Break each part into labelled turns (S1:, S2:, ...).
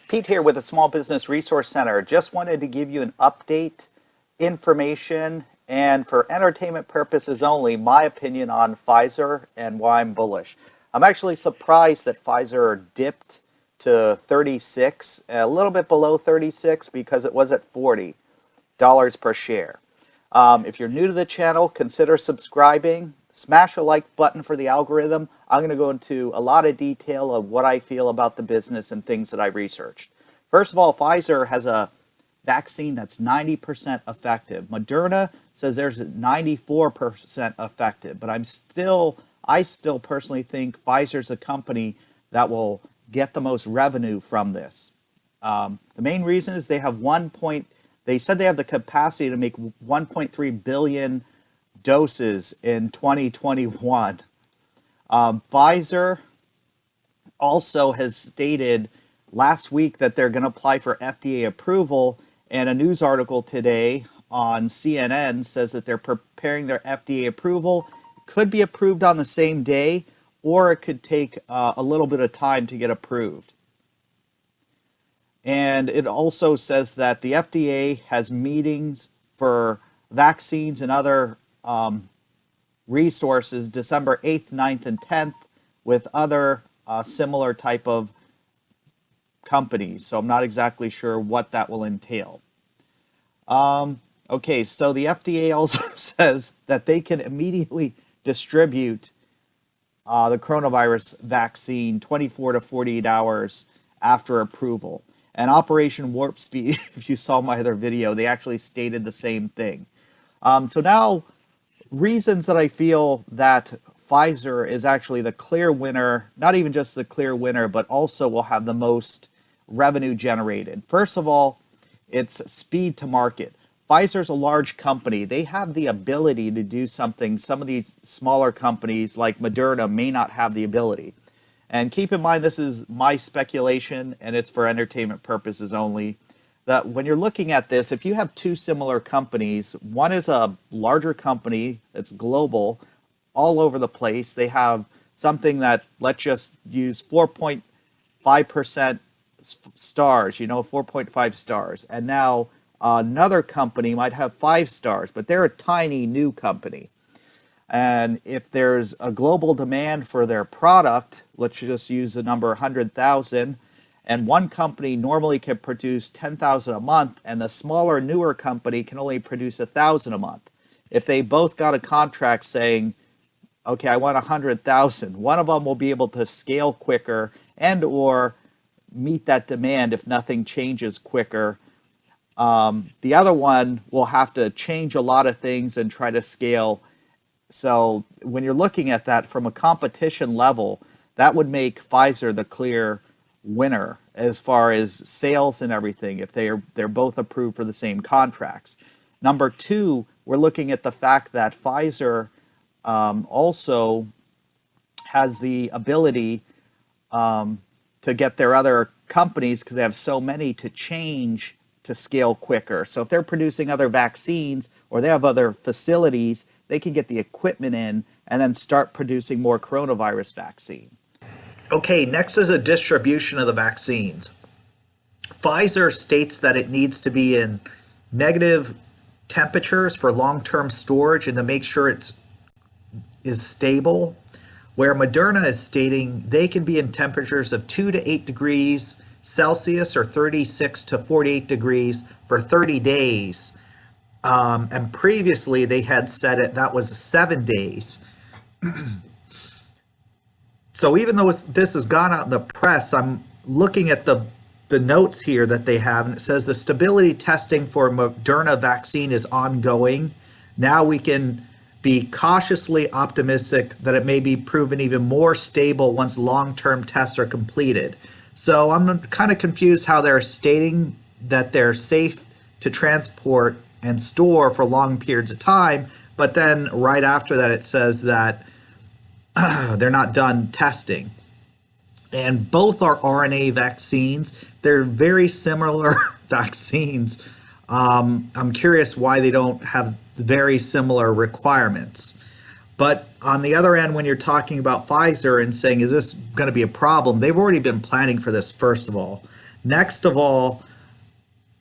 S1: Pete here with the Small Business Resource Center. Just wanted to give you an update, information, and for entertainment purposes only, my opinion on Pfizer and why I'm bullish. I'm actually surprised that Pfizer dipped to 36, a little bit below 36 because it was at $40 per share. If you're new to the channel, consider subscribing. Smash a like button for the algorithm. I'm going to go into a lot of detail of what I feel about the business and things that I researched. First of all, Pfizer has a vaccine that's 90% effective. Moderna says there's 94% effective, but I still personally think Pfizer's a company that will get the most revenue from this. The main reason is they have they said they have the capacity to make 1.3 billion doses in 2021. Pfizer also has stated last week that they're going to apply for FDA approval, and a news article today on CNN says that they're preparing their FDA approval. It could be approved on the same day, or it could take a little bit of time to get approved. And it also says that the FDA has meetings for vaccines and other resources December 8th, 9th, and 10th with other similar type of companies. So I'm not exactly sure what that will entail. Okay, so the FDA also says that they can immediately distribute the coronavirus vaccine 24 to 48 hours after approval. And Operation Warp Speed, if you saw my other video, they actually stated the same thing. So now, reasons that I feel that Pfizer is actually the clear winner, not even just the clear winner, but also will have the most revenue generated. First of all, it's speed to market. Pfizer's a large company. They have the ability to do something some of these smaller companies like Moderna may not have the ability. And keep in mind, this is my speculation, and it's for entertainment purposes only, that when you're looking at this, if you have two similar companies, one is a larger company that's global, all over the place. They have something that, let's just use 4.5% stars, 4.5 stars. And now another company might have 5 stars, but they're a tiny new company. And if there's a global demand for their product, let's just use the number 100,000, and one company normally can produce 10,000 a month, and the smaller, newer company can only produce 1,000 a month. If they both got a contract saying, okay, I want 100,000, one of them will be able to scale quicker and or meet that demand if nothing changes quicker. The other one will have to change a lot of things and try to scale. So when you're looking at that from a competition level, that would make Pfizer the clear winner as far as sales and everything if they're both approved for the same contracts. Number two, we're looking at the fact that Pfizer also has the ability to get their other companies, because they have so many, to change to scale quicker. So if they're producing other vaccines or they have other facilities, they can get the equipment in and then start producing more coronavirus vaccine. Okay, next is a distribution of the vaccines. Pfizer states that it needs to be in negative temperatures for long-term storage and to make sure it is stable, where Moderna is stating they can be in temperatures of 2 to 8 degrees Celsius or 36 to 48 degrees for 30 days. And previously they had said that was 7 days. So even though this has gone out in the press, I'm looking at the notes here that they have, and it says the stability testing for Moderna vaccine is ongoing. Now we can be cautiously optimistic that it may be proven even more stable once long-term tests are completed. So I'm kind of confused how they're stating that they're safe to transport and store for long periods of time, but then right after that it says that they're not done testing. And both are RNA vaccines. They're very similar vaccines. I'm curious why they don't have very similar requirements. But on the other end, when you're talking about Pfizer and saying, is this going to be a problem? They've already been planning for this, first of all. Next of all,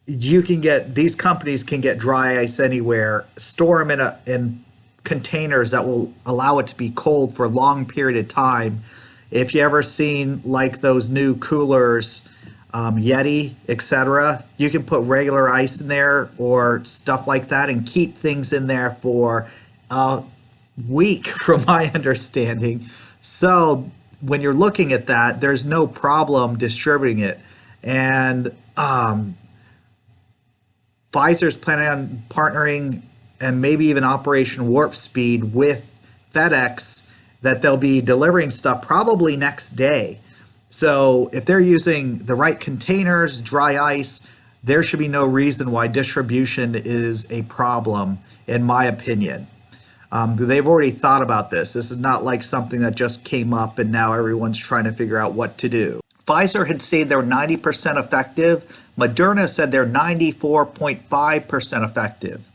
S1: you can get these companies can get dry ice anywhere, store them in containers that will allow it to be cold for a long period of time. If you ever seen like those new coolers, Yeti, etc., you can put regular ice in there or stuff like that and keep things in there for a week, from my understanding. So when you're looking at that, there's no problem distributing it. And Pfizer's planning on partnering and maybe even Operation Warp Speed with FedEx, that they'll be delivering stuff probably next day. So if they're using the right containers, dry ice, there should be no reason why distribution is a problem, in my opinion. They've already thought about this. This is not like something that just came up and now everyone's trying to figure out what to do. Pfizer had said they're 90% effective. Moderna said they're 94.5% effective.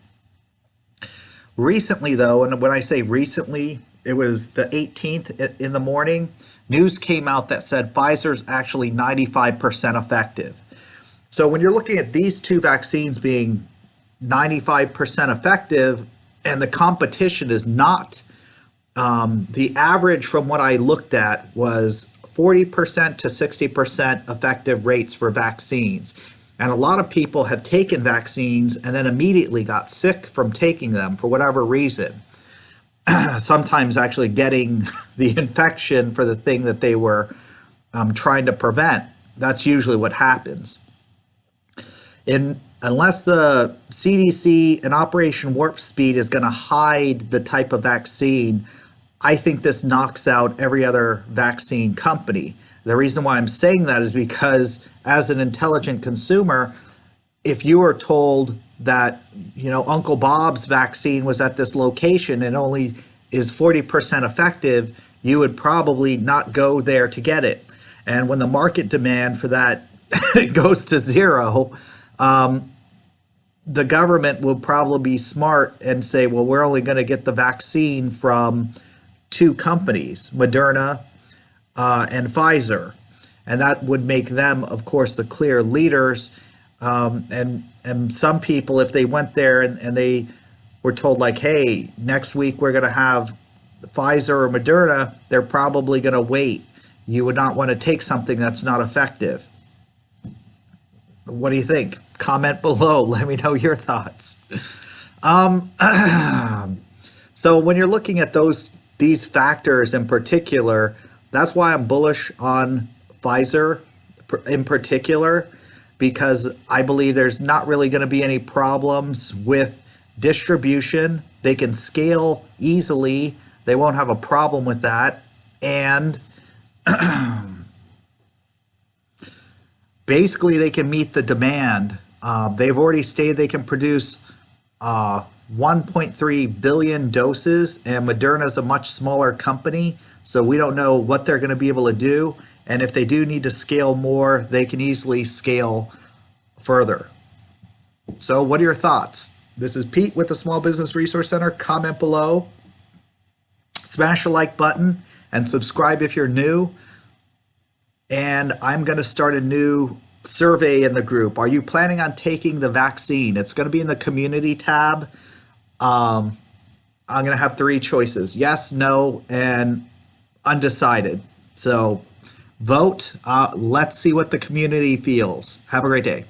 S1: Recently, though, and when I say recently, it was the 18th in the morning, news came out that said Pfizer's actually 95% effective. So when you're looking at these two vaccines being 95% effective and the competition is not, the average from what I looked at was 40% to 60% effective rates for vaccines. And a lot of people have taken vaccines and then immediately got sick from taking them for whatever reason. Sometimes actually getting the infection for the thing that they were trying to prevent. That's usually what happens. Unless the CDC and Operation Warp Speed is going to hide the type of vaccine, I think this knocks out every other vaccine company. The reason why I'm saying that is because as an intelligent consumer, if you were told that, Uncle Bob's vaccine was at this location and only is 40% effective, you would probably not go there to get it. And when the market demand for that goes to zero, the government will probably be smart and say, well, we're only going to get the vaccine from two companies, Moderna and Pfizer. And that would make them, of course, the clear leaders. And some people, if they went there and they were told like, hey, next week we're going to have Pfizer or Moderna, they're probably going to wait. You would not want to take something that's not effective. What do you think? Comment below. Let me know your thoughts. So when you're looking at these factors in particular, that's why I'm bullish on Pfizer in particular, because I believe there's not really going to be any problems with distribution. They can scale easily. They won't have a problem with that. And basically, they can meet the demand. They've already stated they can produce 1.3 billion doses, and Moderna is a much smaller company, so we don't know what they're going to be able to do. And if they do need to scale more, they can easily scale further. So what are your thoughts? This is Pete with the Small Business Resource Center. Comment below, smash the like button, and subscribe if you're new. And I'm going to start a new survey in the group. Are you planning on taking the vaccine? It's going to be in the community tab. I'm going to have 3 choices: yes, no, and undecided. So vote. Let's see what the community feels. Have a great day.